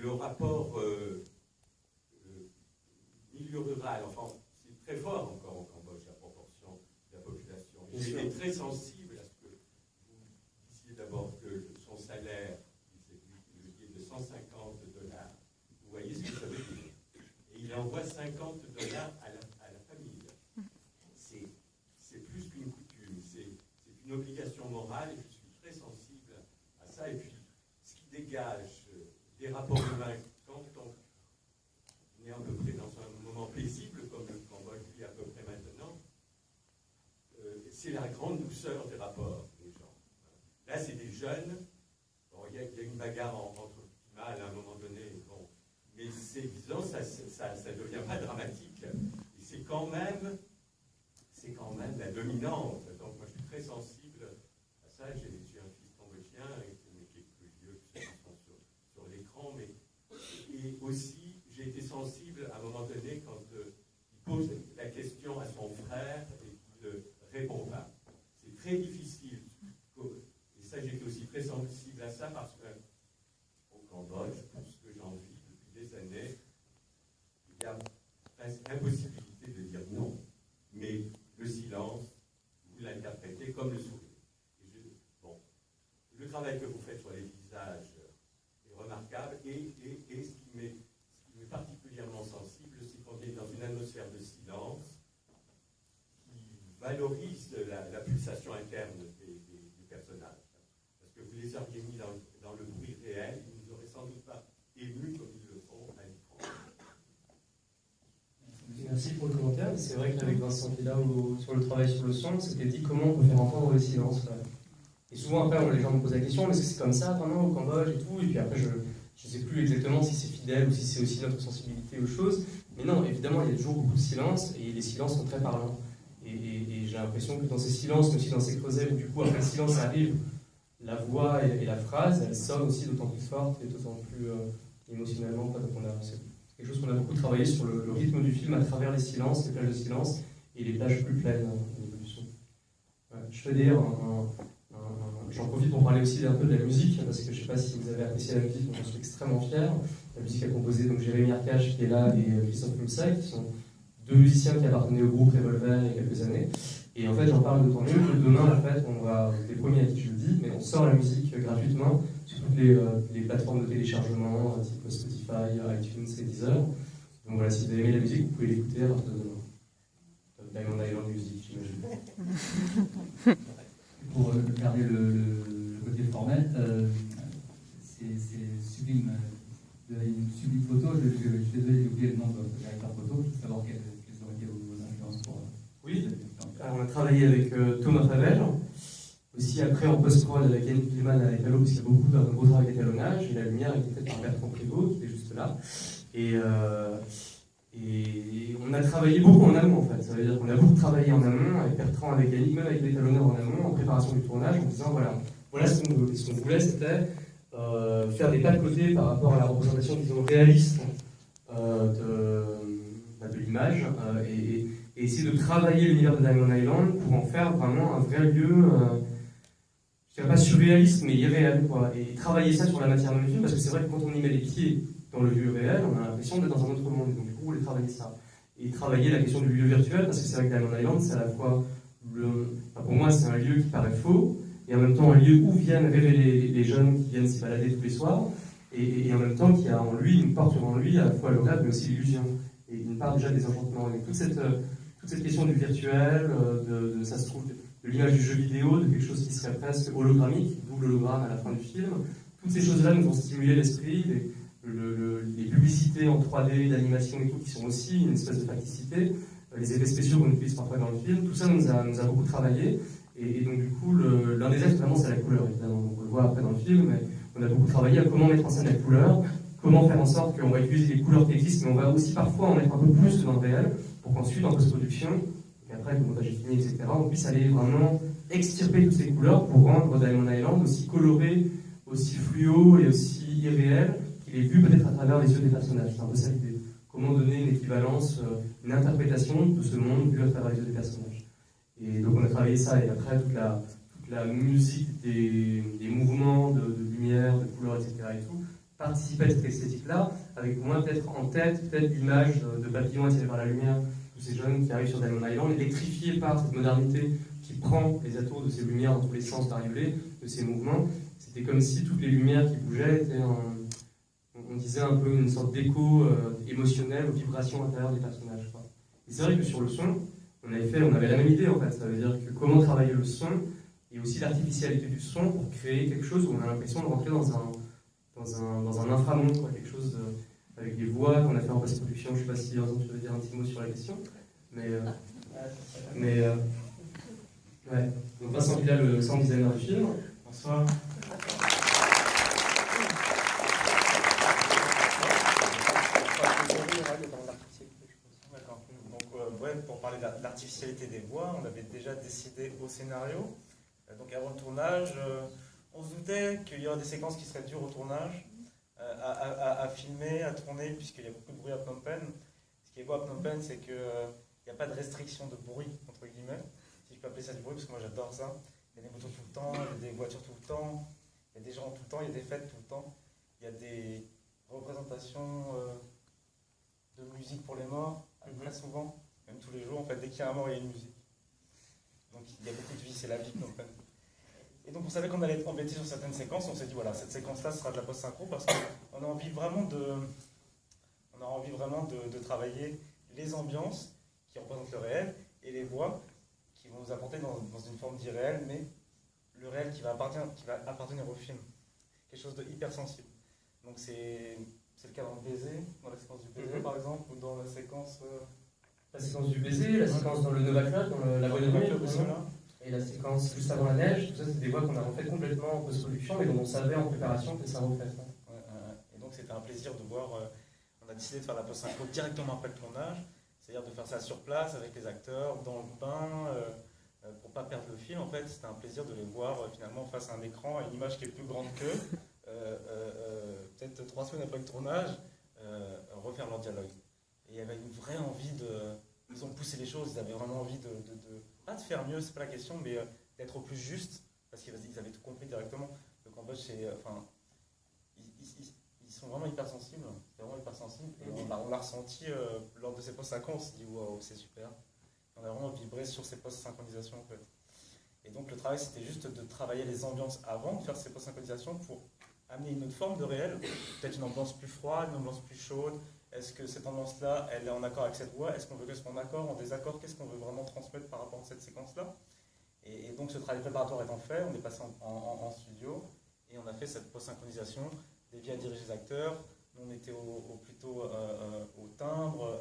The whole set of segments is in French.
le rapport milieu rural, enfin, c'est très fort encore au Cambodge, la proportion de la population. J'ai été très sensible à ce que vous disiez d'abord que son salaire, il est de $150. Vous voyez ce que ça veut dire. Et il envoie $50 à la famille. C'est plus qu'une coutume, c'est une obligation morale, et je suis très sensible à ça. Et puis, ce qui dégage des rapports humains, quand on est à peu près dans un moment paisible, comme le Cambodge vit à peu près maintenant, c'est la grande douceur des rapports des gens. Là, c'est des jeunes. Bon, il y a une bagarre entre mâles à un moment donné. Bon, mais disons, ça ne devient pas dramatique. Et c'est quand même la dominante. Donc, moi, je suis très sensible à ça. J'ai un fils cambodgien, qui est plus vieux que ceux qui sont sur l'écran, et aussi, j'ai été sensible à un moment donné quand il pose la question à son frère et qu'il ne répond pas. C'est très difficile. Et ça, j'ai été aussi très sensible à ça parce qu'au Cambodge, pour ce que j'en vis depuis des années, il y a presque impossibilité de dire non. Mais le silence, vous l'interprétez comme le sourire. Le travail que vous faites sur les visages est remarquable et ce qui m'est particulièrement sensible, c'est qu'on est dans une atmosphère de silence qui valorise la pulsation interne du personnage. Parce que vous les auriez mis dans le bruit réel, ils ne nous auraient sans doute pas émus comme ils le font à l'écran. Merci pour le commentaire. C'est vrai qu'avec Vincent Pilla, sur le travail sur le son, c'était dit comment on peut faire entendre le silence. Et souvent, après, les gens me posent la question, est-ce que c'est comme ça vraiment au Cambodge et tout? Et puis après, je ne sais plus exactement si c'est fidèle ou si c'est aussi notre sensibilité aux choses. Mais non, évidemment, il y a toujours beaucoup de silence et les silences sont très parlants. Et j'ai l'impression que dans ces silences, mais aussi dans ces creusets, où du coup, après le silence arrive, la voix et la phrase, elles sonnent aussi d'autant plus fortes et d'autant plus émotionnellement. Donc c'est quelque chose qu'on a beaucoup travaillé sur le rythme du film à travers les silences, les plages de silence et les plages plus pleines au niveau du son. Je fais d'ailleurs j'en profite pour parler aussi un peu de la musique, parce que je ne sais pas si vous avez apprécié la musique, donc je suis extrêmement fier. La musique a composé donc Jérémy Arcache qui est là et Christophe Mulsac, qui sont deux musiciens qui appartenaient au groupe Revolver il y a quelques années. Et en fait, j'en parle d'autant mieux que demain, en fait, on va, les premiers à qui je le dis, mais on sort la musique gratuitement sur toutes les plateformes de téléchargement, type Spotify, iTunes et Deezer. Donc voilà, si vous avez aimé la musique, vous pouvez l'écouter à partir de demain. Diamond Island Music, j'imagine. Pour garder le côté formel, c'est sublime. Vous avez une sublime photo. Je suis désolé, j'ai oublié le nom de votre directeur photo. Je veux savoir quelles auraient été vos influences pour. Oui, alors on a travaillé avec Thomas Favel. Aussi, après, en post-prod avec Yannick Pillman avec Allo, parce qu'il y a beaucoup d'un gros travail d'étalonnage. Et la lumière a été faite par Bertrand Prévost, qui est juste là. Et on a travaillé beaucoup en amont, en fait. Ça veut dire qu'on a beaucoup travaillé en amont, avec Bertrand, avec Yannick, même avec l'étalonneur en amont, en préparation du tournage, en disant voilà ce qu'on veut. Et ce qu'on voulait, c'était faire des pas de côté par rapport à la représentation, disons, réaliste de l'image, et essayer de travailler l'univers de Diamond Island pour en faire vraiment un vrai lieu, je dirais pas surréaliste, mais irréel, quoi. Et travailler ça sur la matière même du film, parce que c'est vrai que quand on y met les pieds dans le lieu réel, on a l'impression d'être dans un autre monde. Donc du coup, on voulait travailler ça. Et travailler la question du lieu virtuel, parce que c'est vrai que Diamond Island, c'est à la fois, pour moi, c'est un lieu qui paraît faux, et en même temps un lieu où viennent les jeunes qui viennent s'y balader tous les soirs, et en même temps qui a en lui, une porte en lui, à la fois le rêve, mais aussi l'illusion. Et une part déjà des enchantements. Et toute cette question du virtuel, ça se trouve, de l'image du jeu vidéo, de quelque chose qui serait presque hologrammique, d'où l'hologramme à la fin du film, toutes ces choses-là nous ont stimulé l'esprit, les publicités en 3D, d'animation et tout, qui sont aussi une espèce de facticité, les effets spéciaux qu'on utilise parfois dans le film, tout ça nous a beaucoup travaillé. Et donc du coup, l'un des axes, vraiment, c'est la couleur, évidemment. Donc, on le voit après dans le film, mais on a beaucoup travaillé à comment mettre en scène la couleur, comment faire en sorte qu'on va utiliser les couleurs qui existent, mais on va aussi parfois en mettre un peu plus dans le réel, pour qu'ensuite, en post-production, et après que le montage est fini, etc., on puisse aller vraiment extirper toutes ces couleurs pour rendre Diamond Island aussi coloré, aussi fluo et aussi irréel qu'il est vu peut-être à travers les yeux des personnages. C'est un peu ça l'idée. Comment donner une équivalence, une interprétation de ce monde vu à travers les yeux des personnages. Et donc on a travaillé ça, et après toute la musique des mouvements de lumière, de couleurs, etc. et tout, participer à cette esthétique-là, avec au moins peut-être en tête l'image de papillons attirés par la lumière, tous ces jeunes qui arrivent sur Diamond Island, électrifiés par cette modernité qui prend les atours de ces lumières dans tous les sens bariolés, de ces mouvements. C'était comme si toutes les lumières qui bougeaient étaient on disait un peu une sorte d'écho émotionnel aux vibrations intérieures des personnages, quoi. Et c'est vrai que sur le son, on avait la même idée en fait, ça veut dire que comment travailler le son et aussi l'artificialité du son pour créer quelque chose où on a l'impression de rentrer dans un inframonde, quoi, quelque chose avec des voix qu'on a fait en post-production. Je ne sais pas si tu veux dire un petit mot sur la question, mais ouais. Donc Vincent Villa, le sound designer du film. Bonsoir. Pour parler de l'artificialité des voix, on avait déjà décidé au scénario. Donc avant le tournage, on se doutait qu'il y aurait des séquences qui seraient dures au tournage, à filmer, à tourner, puisqu'il y a beaucoup de bruit à Phnom Penh. Ce qui est beau à Phnom Penh, c'est qu'il n'y a pas de restriction de bruit, entre guillemets, si je peux appeler ça du bruit, parce que moi j'adore ça. Il y a des motos tout le temps, il y a des voitures tout le temps, il y a des gens tout le temps, il y a des fêtes tout le temps, il y a des représentations de musique pour les morts, très souvent. Même tous les jours, en fait, dès qu'il y a un mort, il y a une musique. Donc il y a beaucoup de vie, c'est la vie. Donc, et donc on savait qu'on allait être embêté sur certaines séquences, on s'est dit voilà, cette séquence-là sera de la post-synchro parce qu'on a envie vraiment de travailler les ambiances qui représentent le réel et les voix qui vont nous apporter dans une forme d'irréel, mais le réel qui va appartenir au film. Quelque chose de hyper sensible. Donc c'est le cas dans le baiser, dans la séquence du baiser par exemple, ou dans la séquence... La séquence du baiser, la séquence dans le Nova Club, dans la voie de nuit, et la séquence juste avant la neige, tout ça c'est des voix qu'on a refaites complètement en post-production, mais dont on savait en préparation que ça refait. Et donc c'était un plaisir de voir, on a décidé de faire la post-synchro directement après le tournage, c'est-à-dire de faire ça sur place avec les acteurs, dans le bain, pour ne pas perdre le fil en fait, c'était un plaisir de les voir finalement face à un écran, à une image qui est plus grande qu'eux, peut-être 3 semaines après le tournage, refaire leur dialogue. Et il y avait une vraie envie ils ont poussé les choses, ils avaient vraiment envie pas de faire mieux, c'est pas la question, mais d'être au plus juste, parce qu'ils avaient tout compris directement. Le Cambodge, ils sont vraiment hypersensibles, et on l'a ressenti lors de ces post-synchro, on s'est dit waouh, c'est super. On a vraiment vibré sur ces post-synchronisations en fait. Et donc le travail, c'était juste de travailler les ambiances avant de faire ces post-synchronisations pour amener une autre forme de réel, peut-être une ambiance plus froide, une ambiance plus chaude. Est-ce que cette ambiance-là, elle est en accord avec cette voix? Est-ce qu'on veut qu'elle soit en accord, en désaccord? Qu'est-ce qu'on veut vraiment transmettre par rapport à cette séquence-là? Et donc ce travail préparatoire étant fait, on est passé en studio et on a fait cette post-synchronisation, Davy a dirigé les acteurs, nous on était plutôt au timbre,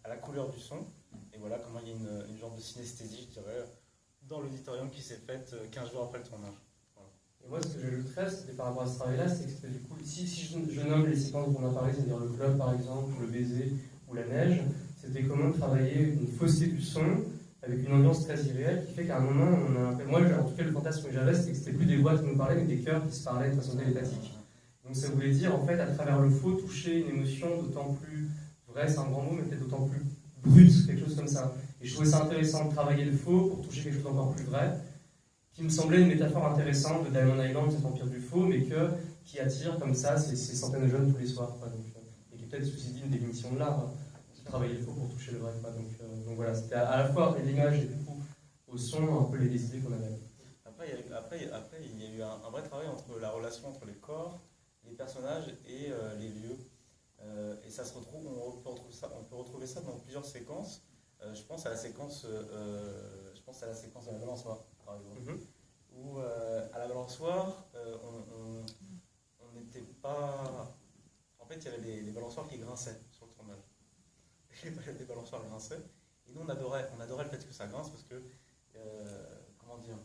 à la couleur du son, et voilà comment il y a une genre de synesthésie, je dirais, dans l'auditorium qui s'est faite 15 jours après le tournage. Et moi, ce que j'ajouterais, c'était par rapport à ce travail-là, c'est que c'était du coup, si je nomme les séquences dont on a parlé, c'est-à-dire le club par exemple, le baiser ou la neige, c'était comment travailler une fausseté du son avec une ambiance très irréelle qui fait qu'à un moment, moi en tout cas le fantasme que j'avais, c'était que c'était plus des voix qui nous parlaient, mais des cœurs qui se parlaient de façon télépathique. Donc ça voulait dire en fait à travers le faux toucher une émotion d'autant plus vraie, c'est un grand mot, mais peut-être d'autant plus brute, quelque chose comme ça. Et je trouvais ça intéressant de travailler le faux pour toucher quelque chose d'encore plus vrai, qui me semblait une métaphore intéressante de Diamond Island, cet empire du faux, mais qui attire comme ça ces centaines de jeunes tous les soirs. Quoi, donc, et qui est peut-être ceci dit une définition de l'art, de travailler le faux pour toucher le vrai. Quoi, donc voilà, c'était à la fois l'image et du coup au son un peu les idées qu'on avait. Après, il y a eu un vrai travail entre la relation entre les corps, les personnages et les lieux. Et ça se retrouve, on peut retrouver ça dans plusieurs séquences. Je pense à la séquence de la balançoire, par exemple. Où à la balançoire, on n'était pas... En fait, il y avait des balançoires qui grinçaient sur le tournage. Les balançoires grinçaient. Et nous, on adorait le fait que ça grince parce que... comment dire?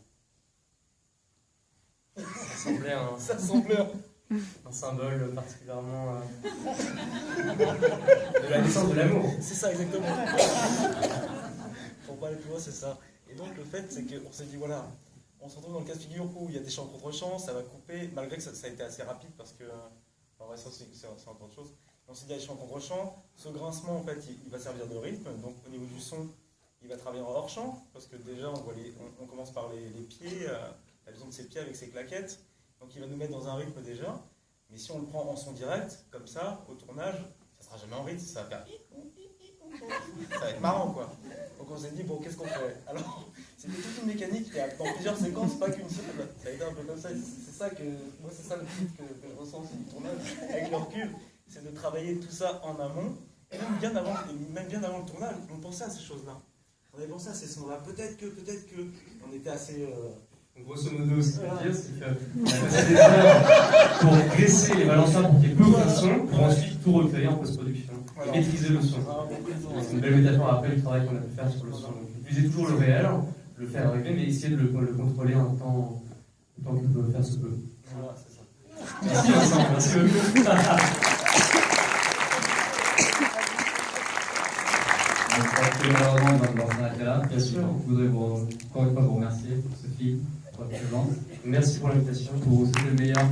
Ça semblait un symbole particulièrement de la naissance de l'amour. C'est ça, exactement. Pour pas aller plus loin, c'est ça. Et donc, le fait, c'est qu'on s'est dit, voilà, on se retrouve dans le cas de figure où il y a des chants contre chants, ça va couper, malgré que ça a été assez rapide parce que, en vrai, ça, c'est encore autre chose. On s'est dit, il y a des chants contre chants, ce grincement, en fait, il va servir de rythme, donc au niveau du son, il va travailler en hors champ, parce que déjà, on commence par les pieds, la vision de ses pieds avec ses claquettes, donc il va nous mettre dans un rythme déjà. Mais si on le prend en son direct, comme ça, au tournage, ça sera jamais en rythme, ça va faire... Ça va être marrant, quoi. Donc on s'est dit, bon, qu'est-ce qu'on fait? Alors, c'était toute une mécanique, il y a dans plusieurs séquences, pas qu'une seule. Ça a été un peu comme ça. C'est ça que, moi, c'est ça le truc que je ressens aussi du tournage, avec le recul, c'est de travailler tout ça en amont. Et même bien avant le tournage, on pensait à ces choses-là. On avait pensé à ces sons-là. Peut-être que, on était assez... Grosso modo, ce qu'il veut dire, c'est qu'on a passé des heures pour graisser les balanceurs pour qu'il y ait peu de son, pour ensuite tout recueillir en post-production. Voilà. Et maîtriser le son. C'est une belle métaphore après le travail qu'on a pu faire sur le son. Donc, utiliser toujours le réel, le faire arriver, mais essayer de le contrôler en temps que peut faire ce peu. Voilà, c'est ça. Merci Vincent, merci beaucoup. Malheureusement, on va devoir s'arrêter là. Bien sûr. Je voudrais encore une fois vous remercier pour ce film, pour votre présence, Merci pour l'invitation. pour vous souhaiter le meilleur